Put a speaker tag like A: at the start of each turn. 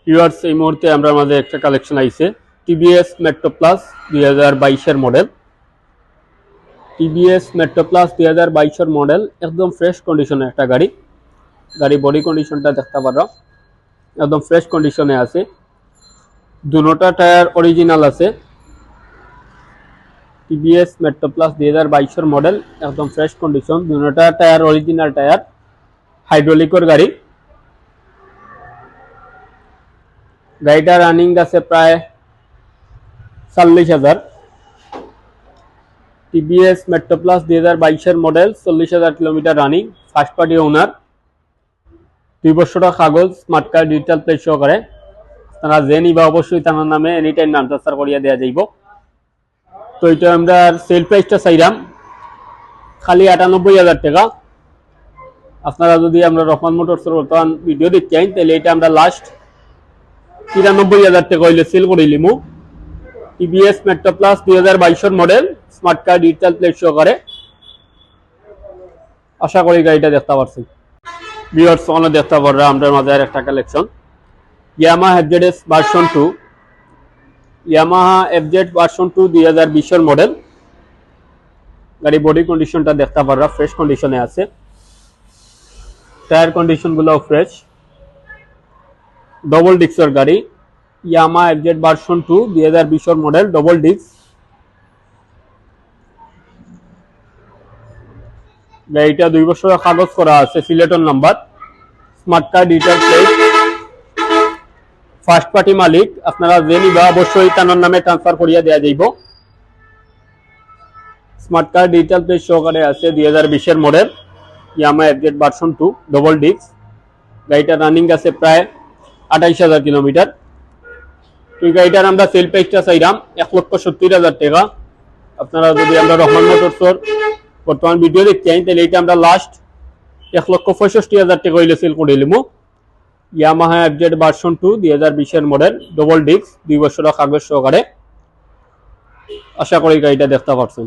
A: Viewers, এই মুহূর্তে আমরা মাঝে একটা কালেকশন আইছে টিভিএস মেট্রো প্লাস 2022 এর মডেল। টিভিএস মেট্রো প্লাস 2022 এর মডেল, একদম ফ্রেশ কন্ডিশনের একটা গাড়ি। গাড়ি বডি কন্ডিশনটা দেখতে পারো, একদম ফ্রেশ কন্ডিশনে আছে। দুটোটা টায়ার অরিজিনাল আছে। টিভিএস মেট্রো প্লাস 2022 এর মডেল, একদম ফ্রেশ কন্ডিশন, দুটোটা টায়ার অরিজিনাল টায়ার, হাইড্রোলিকের গাড়ি। গাড়িটা রানিং আছে প্রায় 40,000। টিভিএস মেট্রো প্লাস 2022 এর model, 40,000 kilometre running, first party ওনার, 2 বছরের কাগজ, স্মার্ট কার্ড, ডিজিটাল প্লেট সহকারে। তারা যে নিবা অবশ্যই তার নামে এনি টাইম নাম ট্রান্সফার করিয়া দেওয়া যাইব। তো এটা আমরা সেল প্রাইসটা চাইলাম খালি 98,000 টাকা। আপনারা যদি আমরা রহমান মোটরসের বর্তমান ভিডিও দেখতে চান তাহলে এটা আমরা লাস্ট 93,000 টাকা হইলে সেল করে দিমু। টিভিএস মেট্রো প্লাস 2022 এর model, smart card, digital plate সহকারে। আশা করি গাড়িটা দেখতে পারছেন। ভিউয়ার্স, অনেক দেখতে পাররা আমাদের মাঝে আর একটা collection Yamaha FZ version 2। Yamaha FZ version 2 2020 এর মডেল। গাড়ি বডি কন্ডিশনটা দেখতে পাররা ফ্রেশ কন্ডিশনে আছে। টায়ার কন্ডিশন গুলো ফ্রেশ। ডবল ডিস্কের গাড়ি, ইয়ামাহা এফজেড ভার্সন 2 2020 এর মডেল, ডবল ডিস্ক। গাড়িটা 2 বছরের কাগজ করা আছে, সিলেটর number, smart card, digital plate, first party মালিক। আপনারা যে নিবা অবশ্যই তার নামে ট্রান্সফার করিয়া দেওয়া যাইব। স্মার্ট কার্ড, ডিজিটাল প্লেট সহকারে আছে, 2020 এর model, Yamaha FZ version 2 double disc. গাড়িটা রানিং আছে প্রায় 28,000 কিলোমিটার। এই গাড়িটার আমরা সেল প্রাইসটা চাইলাম 1,70,000 টাকা। আপনারা যদি আমরা রহমান মোটরসের বর্তমান ভিডিও দেখতে চাই তাহলে এটা আমরা লাস্ট 1,65,000 টাকা হইলে সেল করে দিলাম। ইয়ামাহা এফজেড ভার্সন 2 2020 এর মডেল, ডবল ডিস্ক, 2 বছরের কাগজ সহকারে। আশা করি গাড়িটা দেখতে পারছেন।